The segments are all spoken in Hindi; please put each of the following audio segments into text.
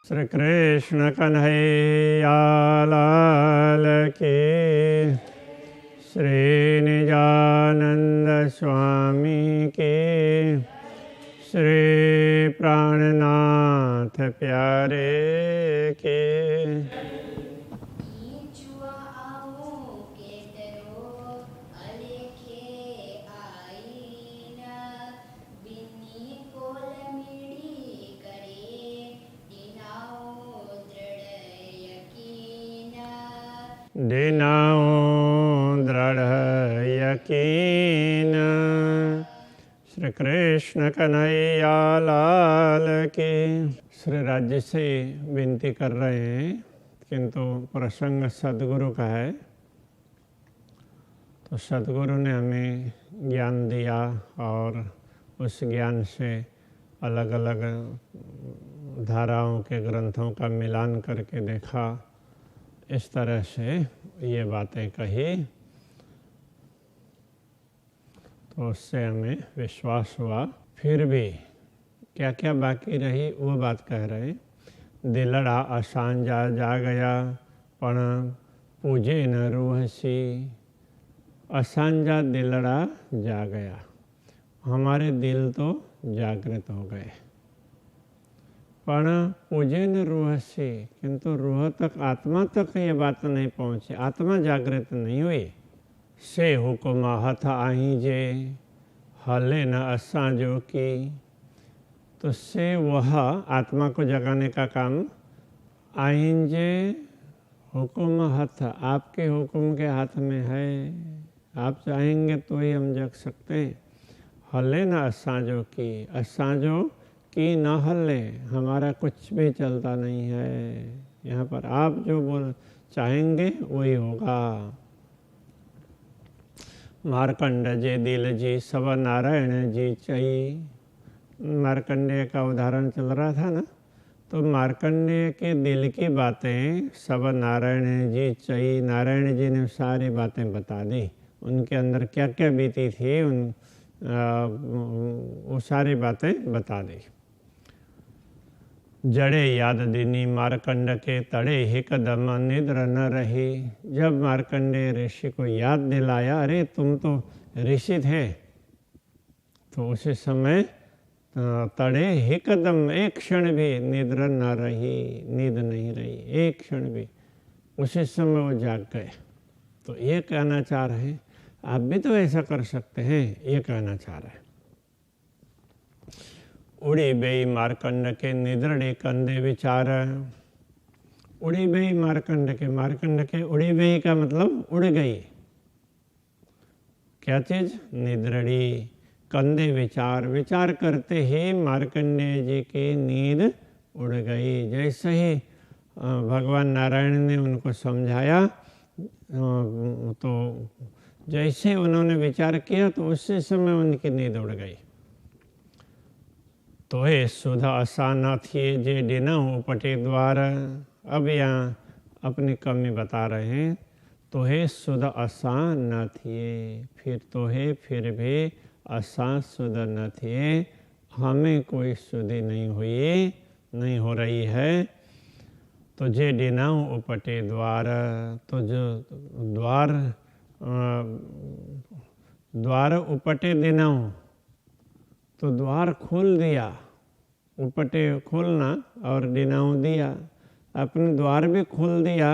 श्री कृष्ण कन्हैया लाल की, श्री निजानंद स्वामी की, श्री प्राणनाथ प्यारे के। दिनाओ दृढ़ यकीन। श्री कृष्ण कन्हैया लाल की। श्री राज्य से विनती कर रहे हैं, किंतु प्रसंग सद्गुरु का है। तो सद्गुरु ने हमें ज्ञान दिया और उस ज्ञान से अलग अलग धाराओं के ग्रंथों का मिलान करके देखा। इस तरह से ये बातें कही तो उससे हमें विश्वास हुआ। फिर भी क्या क्या बाकी रही वो बात कह रहे। दिलड़ा असांजा जा गया पण पूजे न रूहसी। असांजा दिलड़ा जा गया, हमारे दिल तो जागृत हो गए, पण पूजे न रूह से, किंतु रूह तक, आत्मा तक ये बात नहीं पहुँची, आत्मा जागृत नहीं हुई। से हुकुम हथ आई जे हले न असांजो की। तो से वह आत्मा को जगाने का काम आइंजे हुकुम हथ, आपके हुक्म के हाथ में है। आप चाहेंगे तो ही हम जग सकते हैं। हले न असांजो की, असांजो की न हले, हमारा कुछ भी चलता नहीं है यहाँ पर। आप जो बोल चाहेंगे वही होगा। मार्कंड जे दिल जी सब नारायण जी चई। मार्कंडेय का उदाहरण चल रहा था ना, तो मार्कंडेय के दिल की बातें सब नारायण जी चई। नारायण जी ने सारी बातें बता दी, उनके अंदर क्या क्या बीती थी वो सारी बातें बता दी। जड़े याद दीनी मार्कंड के तड़े ही कदम निद्र न रही। जब मार्कंडेय ऋषि को याद दिलाया, अरे तुम तो ऋषि थे, तो उसी समय तड़े ही कदम, एक क्षण भी निद्र न रही, नींद नहीं रही एक क्षण भी, उसी समय वो जाग गए। तो ये कहना चाह रहे हैं आप भी तो ऐसा कर सकते हैं, ये कहना चाह रहे हैं। उड़ी बेई मार्कंड के निद्रड़े कंधे विचार। उड़ी बेई मार्कंड के उड़ी बेई का मतलब उड़ गई। क्या चीज? निद्रड़ी। कंधे विचार, विचार करते ही मार्कंडेय जी की नींद उड़ गई। जैसे ही भगवान नारायण ने उनको समझाया, तो जैसे उन्होंने विचार किया तो उसी समय उनकी नींद उड़ गई। तो हे सुधा असाना थिए जे डिना उपटे द्वार। अब यहाँ अपनी कमी बता रहे हैं। तो हे सुधा असा न थिए, फिर तो है फिर भी असा सुधा न थिए, हमें कोई सुधि नहीं हुई, नहीं हो रही है। तो जे डिना उपटे द्वार, तो जो द्वार उपटे दिनाऊ, तो द्वार खोल दिया। उपटे खोलना और दिनाऊ दिया, अपने द्वार भी खोल दिया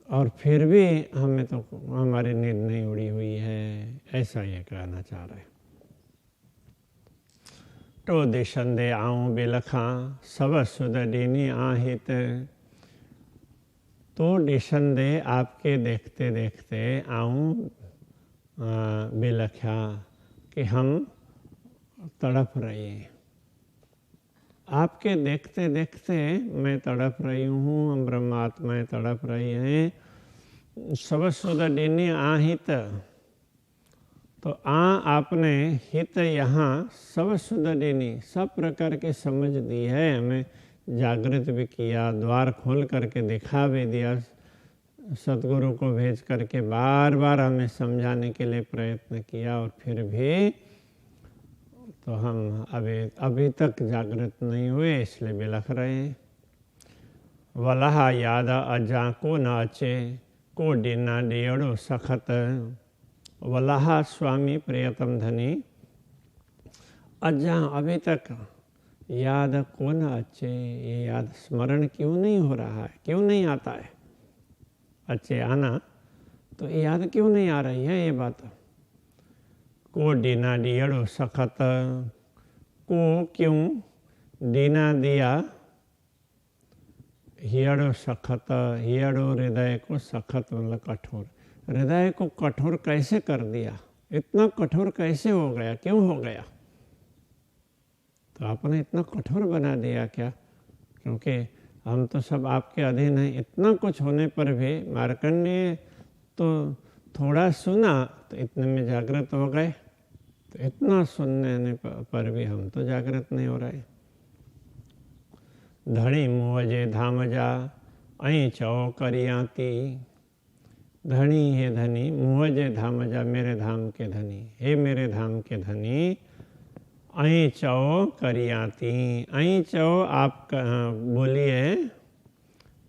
और फिर भी हमें तो हमारी नींद नहीं उड़ी हुई है, ऐसा ये कहना चाह रहे। तो दिशंदे आऊँ बिलखा सब सुध डीनी आहित। तो दिशंदे आपके देखते देखते आऊँ बिलखा, कि हम तड़प रहे हैं। आपके देखते देखते मैं तड़प रही हूँ, ब्रह्मात्माएं तड़प रही हैं। सब सुध डीनी आहित, तो आपने हित यहाँ सब सुध डीनी, सब प्रकार की समझ दी है, हमें जागृत भी किया, द्वार खोल करके दिखा भी दिया, सतगुरु को भेज करके बार बार हमें समझाने के लिए प्रयत्न किया, और फिर भी तो हम अभी तक जागृत नहीं हुए, इसलिए बिलख रहे हैं। वलहा याद अजा को न अचे, को डीना डेड़ो सखत। वलहा स्वामी प्रियतम धनी, अजा अभी तक याद को न अच्छे, ये याद स्मरण क्यों नहीं हो रहा है, क्यों नहीं आता है। अच्छे आना तो याद क्यों नहीं आ रही है ये बात। को डीना डियड़ो सखत, को क्यों डीना दिया, हियड़ो सखत, हियड़ो हृदय को सखत मतलब कठोर, हृदय को कठोर कैसे कर दिया, इतना कठोर कैसे हो गया, क्यों हो गया। तो आपने इतना कठोर बना दिया क्या, क्योंकि हम तो सब आपके अधीन हैं। इतना कुछ होने पर भी मार्कंडेय तो थोड़ा सुना तो इतने में जागृत हो गए, तो इतना सुनने पर भी हम तो जागृत नहीं हो रहे। धनी मुझे धाम जा, अई चौ करियाती। धनी है धनी, मुझे धाम जा, मेरे धाम के धनी, हे मेरे धाम के धनी। अई चौ करियाती, अई चौ आप बोलिए,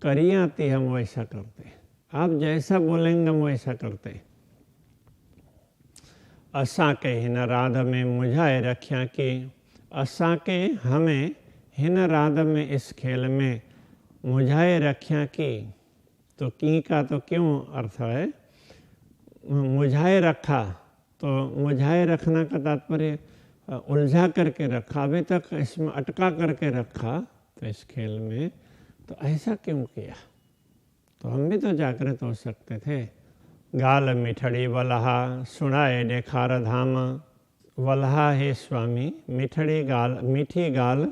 करियाती हम वैसा करते, आप जैसा बोलेंगे हम वैसा करते। असा के हिन राध में मुझाए रख्या की, असा के हमें हिन राध में इस खेल में मुझाए रख्या की। तो की का तो क्यों अर्थ है, मुझाए रखा, तो मुझाए रखना का तात्पर्य उलझा करके रखा, अभी तक इसमें अटका करके रखा, तो इस खेल में तो ऐसा क्यों किया। तो हम भी तो जागृत हो सकते थे। गाल मिठड़ी वलहा, सुनाए देखार धाम। वलहा है स्वामी, मिठड़ी गाल, मीठी गाल,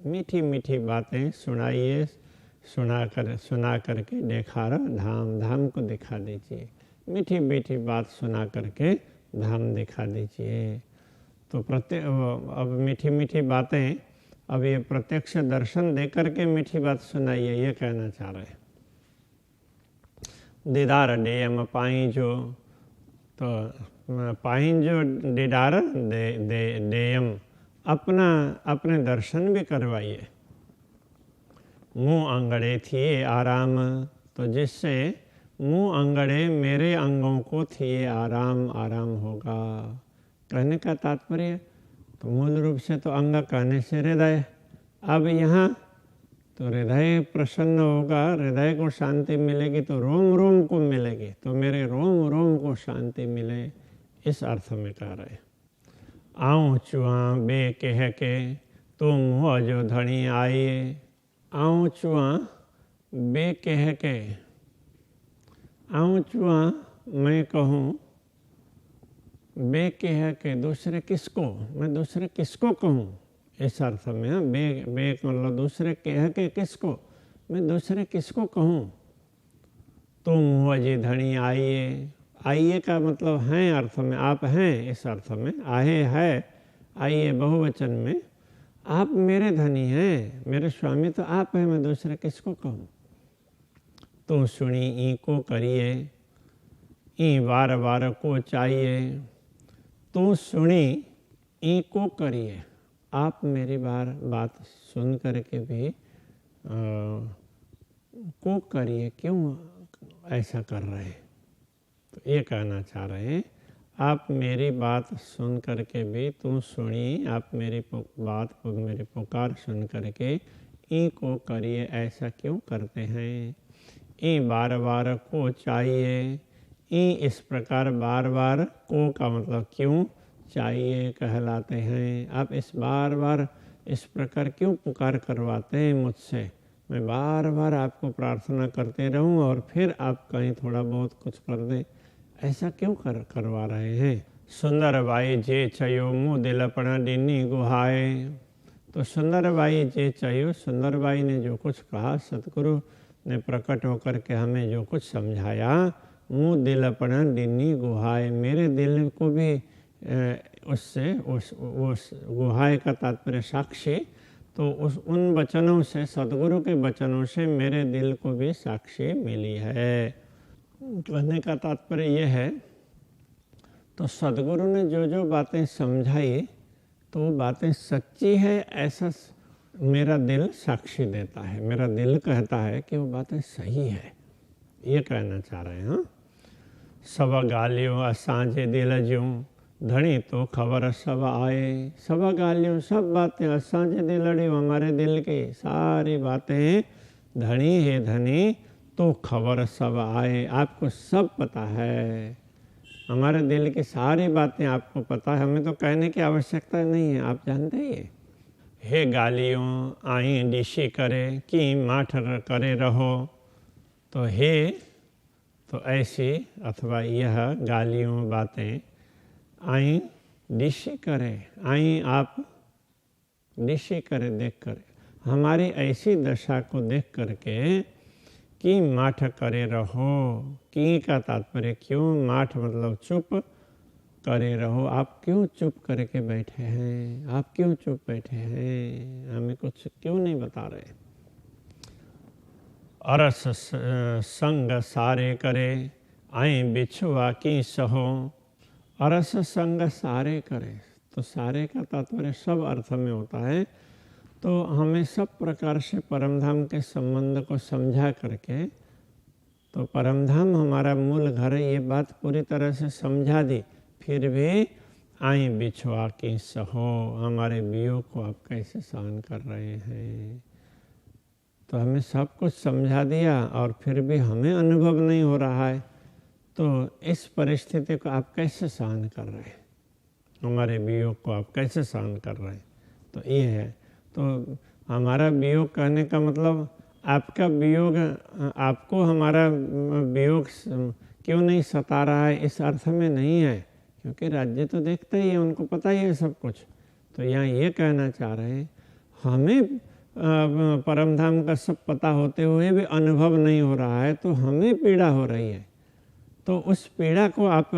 मीठी मीठी बातें सुनाइए, सुना करके देखार धाम, धाम को दिखा दीजिए। मीठी मीठी बात सुना करके धाम दिखा दीजिए। तो अब मीठी मीठी बातें, अब ये प्रत्यक्ष दर्शन दे करके मीठी बात सुनाइए, ये कहना चाह रहे हैं। दीदार डेयम पाई जो, तो पाई जो दीदार डेयम, अपने दर्शन भी करवाइए। मुँह अंगड़े थिए आराम, तो जिससे मुँह अंगड़े मेरे अंगों को थिए आराम, आराम होगा। कहने का तात्पर्य तो मूल रूप से तो अंग कहने से हृदय, अब यहाँ तो हृदय प्रसन्न होगा, हृदय को शांति मिलेगी तो रोम रोम को मिलेगी, तो मेरे रोम रोम को शांति मिले, इस अर्थ में कह रहे। आऊँ चुआ बे कह के, तुम हो जो धनी आइए। आऊँ चुआ बे कह के, आऊँ चुआ मैं कहूँ, बे कह के दूसरे किसको, मैं दूसरे किसको कहूँ, इस अर्थ में। बे मतलब दूसरे कह के किसको, मैं दूसरे किसको कहूँ। तुम हो जी धनी आइए, आइए का मतलब हैं अर्थ में, आप हैं, इस अर्थ में। आहे है, आइए बहुवचन में, आप मेरे धनी हैं, मेरे स्वामी तो आप हैं, मैं दूसरे किसको कहूँ। तो सुनी ई को करिए, ई बार बार को चाहिए। तो सुनी ई को करिए, आप मेरी बात सुन करके भी को करिए, क्यों ऐसा कर रहे हैं। तो ये कहना चाह रहे हैं, आप मेरी बात सुन करके भी तुम सुनिए, आप मेरी बात मेरी पुकार सुन करके ई को करिए, ऐसा क्यों करते हैं। ई बार बार को चाहिए, ई इस प्रकार बार बार, को का मतलब क्यों, चाहिए कहलाते हैं। आप इस बार बार इस प्रकार क्यों पुकार करवाते हैं मुझसे, मैं बार बार आपको प्रार्थना करते रहूं और फिर आप कहीं थोड़ा बहुत कुछ कर दें, ऐसा क्यों करवा रहे हैं। सुंदर बाई जे चयो मुँह दिलपना डिनी गुहाए। तो सुंदर बाई जे चयो, सुंदर बाई ने जो कुछ कहा, सतगुरु ने प्रकट होकर के हमें जो कुछ समझाया, मुँह दिलपना डिनी गुहाए, मेरे दिल को भी उससे उस गुहाए का तात्पर्य साक्षी, तो उन वचनों से, सदगुरु के वचनों से मेरे दिल को भी साक्षी मिली है। कहने का तात्पर्य यह है, तो सदगुरु ने जो जो बातें समझाई तो वो बातें सच्ची है, ऐसा मेरा दिल साक्षी देता है, मेरा दिल कहता है कि वो बातें सही है, ये कहना चाह रहे हैं। हाँ, सब ॻाल्हियूं असांजे दिल जूं धनी तो खबर सब आए। सब ॻाल्हियूं, सब बातें असांजे दिल जूं, हमारे दिल की सारी बातें धनी है धनी तो खबर सब आए, आपको सब पता है, हमारे दिल की सारी बातें आपको पता है, हमें तो कहने की आवश्यकता नहीं है, आप जानते ही है। हे गालियों आई डिशी करे कि माठ करे रहो, तो हे तो ऐसी अथवा यह गालियों बातें आई डिशी करे, आई आप डिशी करे देख कर, हमारी ऐसी दशा को देख करके कि माठ करे रहो। की का तात्पर्य क्यों, माठ मतलब चुप करे रहो, आप क्यों चुप करके बैठे हैं, आप क्यों चुप बैठे हैं, हमें कुछ क्यों नहीं बता रहे। अरस संग सारे करे आए बिछुआ की सहो। अरस संग सारे करे, तो सारे का तात्पर्य सब अर्थ में होता है, तो हमें सब प्रकार से परमधाम के संबंध को समझा करके, तो परमधाम हमारा मूल घर है, ये बात पूरी तरह से समझा दी, फिर भी आई बिछुआ की सहो, हमारे वियोग को आप कैसे सहन कर रहे हैं। तो हमें सब कुछ समझा दिया और फिर भी हमें अनुभव नहीं हो रहा है, तो इस परिस्थिति को आप कैसे सहन कर रहे हैं, हमारे वियोग को आप कैसे सहन कर रहे हैं। तो ये है, तो हमारा वियोग कहने का मतलब आपका वियोग, आपको हमारा वियोग क्यों नहीं सता रहा है, इस अर्थ में नहीं है, क्योंकि राज्य तो देखते ही है, उनको पता ही है सब कुछ। तो यहाँ ये कहना चाह रहे हैं, हमें परमधाम का सब पता होते हुए भी अनुभव नहीं हो रहा है, तो हमें पीड़ा हो रही है, तो उस पीड़ा को आप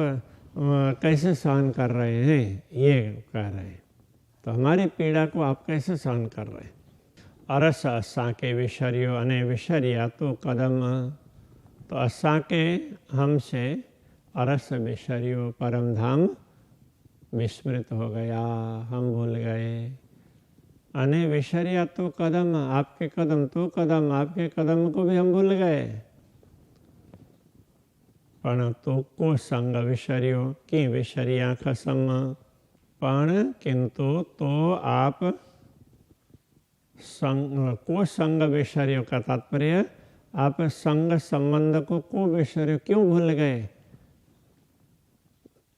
कैसे सहन कर रहे हैं, ये कह रहे हैं। तो हमारी पीड़ा को आप कैसे सहन कर रहे हैं। अरस असा के विषरियो अने विषरिया तो कदम, तो असा के हमसे अरस विषरियो, परमधाम विस्मृत हो गया, हम भूल गए। अने विषरिया तो कदम, आपके कदम तो कदम, आपके कदम को भी हम भूल गए। पण तो को संग विषरियो कि विषरिया खसम, पण किंतु तो आप संग को संग विषरियो का तात्पर्य आप संग संबंध को विषरियो क्यों भूल गए।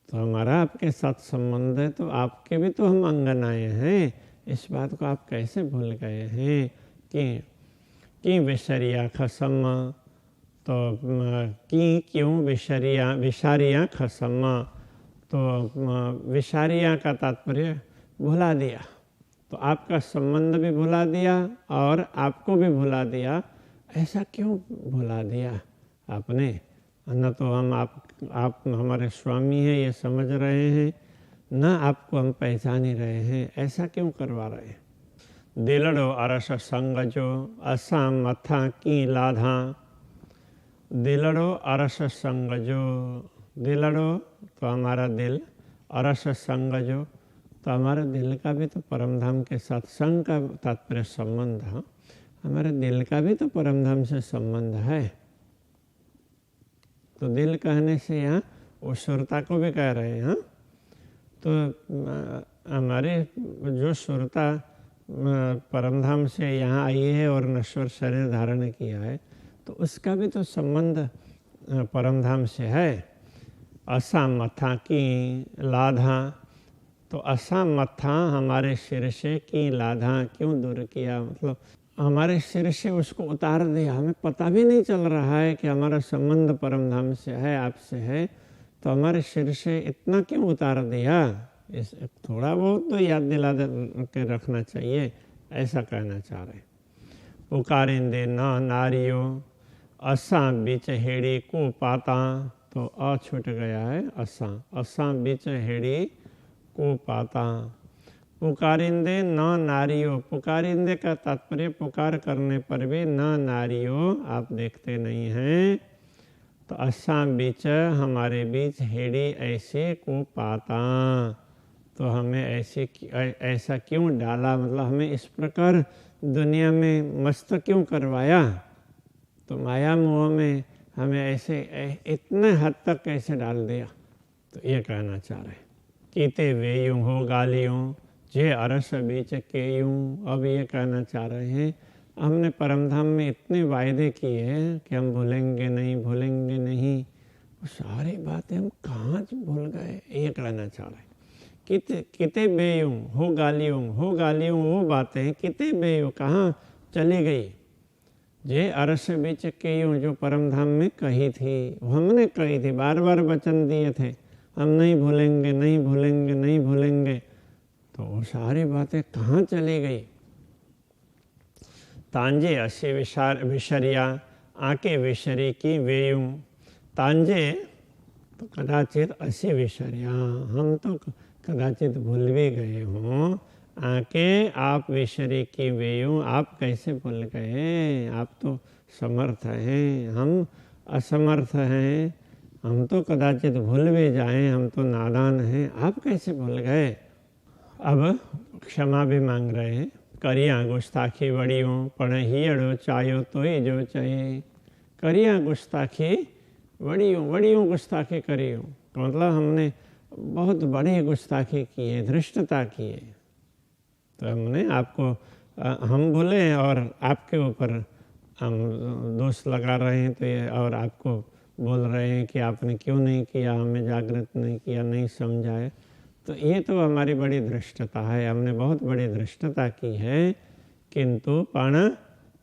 तो हमारा आपके साथ संबंध है, तो आपके भी तो हम अंगनाएं हैं, इस बात को आप कैसे भूल गए हैं। कि विषरिया खसम, तो कि क्यों विषरिया, विषारिया खसम, तो विषारिया का तात्पर्य भुला दिया, तो आपका संबंध भी भुला दिया और आपको भी भुला दिया। ऐसा क्यों भुला दिया आपने, न तो हम आप हमारे स्वामी हैं ये समझ रहे हैं, न आपको हम पहचान ही रहे हैं, ऐसा क्यों करवा रहे हैं। दिलड़ो अरस संग जो असा मथा की लाधा, दिलड़ो अरस संग जो, दिलड़ो तो हमारा दिल, अरस संग जो, तो हमारे दिल का भी तो परमधाम के साथ, संग का तात्पर्य संबंध, हमारे दिल का भी तो परमधाम से संबंध है। तो दिल कहने से यहाँ वो सुरता को भी कह रहे हैं। तो हमारे जो सुरता परमधाम से यहाँ आई है और नश्वर शरीर धारण किया है, तो उसका भी तो संबंध परमधाम से है। असा मथा की लाधा, तो असा मथा हमारे सिर से की लाधा क्यों दूर किया, मतलब हमारे सिर से उसको उतार दिया, हमें पता भी नहीं चल रहा है कि हमारा संबंध परमधाम से है, आपसे है, तो हमारे सिर से इतना क्यों उतार दिया। इस थोड़ा बहुत तो याद दिला के रखना चाहिए, ऐसा कहना चाह रहे। पुकारेंदे न नारियो असा बीच हेड़ी को पाता, तो अ छूट गया है, असा, असा बीच हेड़ी को पाता। पुकारिंदे न नारियो, पुकारिंदे का तात्पर्य पुकार करने पर भी न नारियो, आप देखते नहीं हैं, तो असा बीच हमारे बीच हेड़ी ऐसे को पाता, तो हमें ऐसा क्यों डाला, मतलब हमें इस प्रकार दुनिया में मस्त क्यों करवाया? तो माया मोह में हमें ऐसे इतने हद तक कैसे डाल दिया? तो ये कहना चाह रहे हैं। कीते वे यूँ हो गालियों जे अरस बीच के यूँ। अब ये कहना चाह रहे हैं हमने परमधाम में इतने वायदे किए हैं कि हम भूलेंगे नहीं, भूलेंगे नहीं। वो सारी बातें हम कहाँ भूल गए, ये कहना चाह रहे हैं। किते बेयूं हो गालियों वो बातें किते बेयूं कहाँ चली गई? जे अरस बीच के यूं जो परमधाम में कही थी, हमने कही थी, बार बार वचन दिए थे हम नहीं भूलेंगे, नहीं भूलेंगे, नहीं भूलेंगे। तो वो सारी बातें कहाँ चली गई? तांजे असे विशरिया आके विशरी की वेयूं। तांजे तो कदाचित असे विशरिया, हम तो कदाचित भूल भी गए हों। आके आप विशरी की वेयूं, आप कैसे भूल गए? आप तो समर्थ हैं, हम असमर्थ हैं। हम तो कदाचित भूल भी जाएं, हम तो नादान हैं, आप कैसे भूल गए? अब क्षमा भी मांग रहे हैं। करिया गुस्ताखी वड़ियों पण हीअड़ो चायो तो ही जो चाहे। करिया गुस्ताखी वड़ियों गुस्ताखी करियो, तो मतलब हमने बहुत बड़ी गुस्ताखी की है, धृष्टता की है। तो हमने आपको हम बोले और आपके ऊपर हम दोष लगा रहे हैं, तो ये और आपको बोल रहे हैं कि आपने क्यों नहीं किया, हमें जागृत नहीं किया, नहीं समझाए। तो ये तो हमारी बड़ी धृष्टता है, हमने बहुत बड़ी धृष्टता की है। किंतु पण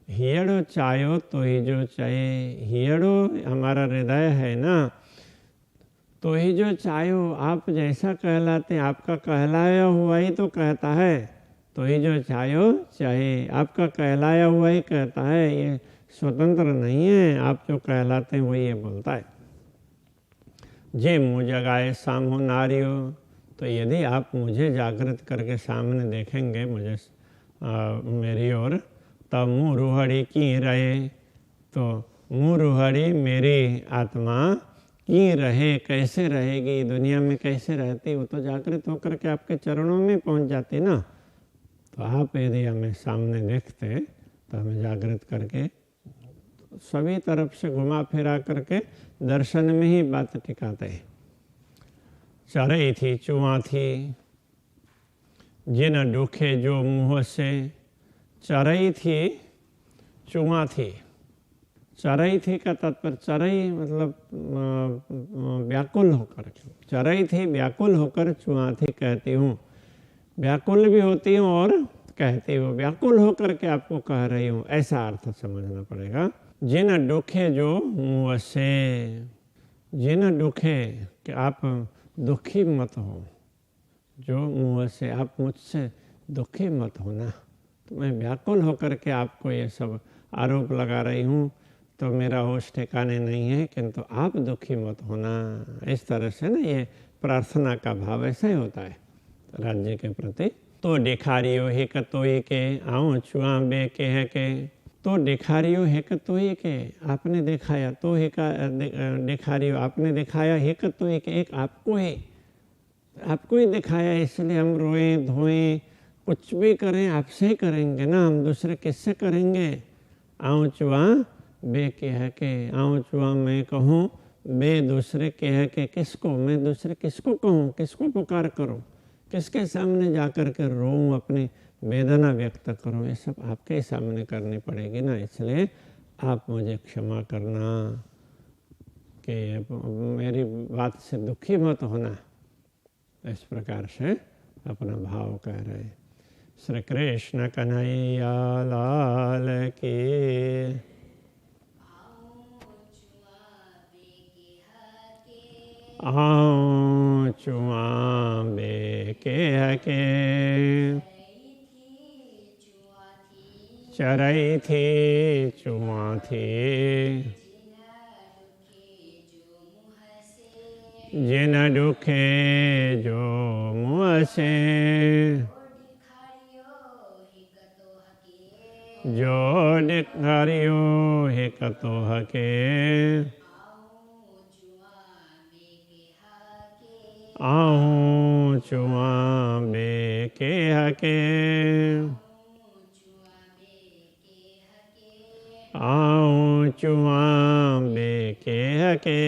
हियड़ो चायो तो ही जो चाहे, हियड़ो हमारा हृदय है ना, तो ही जो चाहो, आप जैसा कहलाते हैं, आपका कहलाया हुआ ही तो कहता है। तो ही जो चाहो चाहे, आपका कहलाया हुआ ही कहता है, ये स्वतंत्र नहीं है। आप जो कहलाते हैं वही ये बोलता है। जे मुँह जगाए सामो नारियो, तो यदि आप मुझे जागृत करके सामने देखेंगे मुझे मेरी ओर, तब मुँह रूहड़ी की रहे। तो मुँह रूहड़ी मेरी आत्मा की रहे, कैसे रहेगी, दुनिया में कैसे रहती, वो तो जागृत होकर के आपके चरणों में पहुंच जाती ना। तो आप यदि हमें सामने देखते तो हमें जागृत करके सभी तरफ से घुमा फिरा करके दर्शन में ही बात टिकाते। चरई थी चुआ थी जिन डूखे जो मुँह से। चरई थी चुआ थी। चरई थी का तात्पर्य, चरई मतलब व्याकुल होकर, चरई थी व्याकुल होकर चुआ थी कहती हूँ। व्याकुल भी होती हूँ और कहती हूँ, व्याकुल होकर के आपको कह रही हूँ, ऐसा अर्थ समझना पड़ेगा। जिन दुखे जो मुँह से, जिन दुखे कि आप दुखी मत हो, जो मुँह से, आप मुझसे दुखी मत होना। तो मैं व्याकुल होकर के आपको ये सब आरोप लगा रही हूँ, तो मेरा होश ठिकाने नहीं है, किंतु आप दुखी मत होना। इस तरह से ना ये प्रार्थना का भाव ऐसा ही होता है राज्य के प्रति। तो दिखारियो है कतोई के आऊँ छुआ बे के है के। तो दिखारियो है कतोई के, आपने दिखाया, तो है का दिखारियो आपने दिखाया, है कतोई के एक आपको है, आपको ही दिखाया, इसलिए हम रोएं धोएं कुछ भी करें आपसे ही करेंगे ना, हम दूसरे किससे करेंगे। आऊँ चुआ बे के है के, आऊँ चुआ मैं कहूँ, बे दूसरे के है के, किसको मैं दूसरे किसको कहूँ, किसको पुकार करूँ, किसके सामने जा कर के रोऊँ, अपनी वेदना व्यक्त करूँ, ये सब आपके ही सामने करनी पड़ेगी ना। इसलिए आप मुझे क्षमा करना कि मेरी बात से दुखी मत होना। इस प्रकार से अपना भाव कह रहे। श्री कृष्ण कन्हैया लाल की। आऊँ चुआ बे के हके। चरई थी चुआ थी जिन दुखे जो मुँह से। जो दिखारियो है कतो हके। आऊँ चुआ बे के हके। आऊँ चुआ बेके हके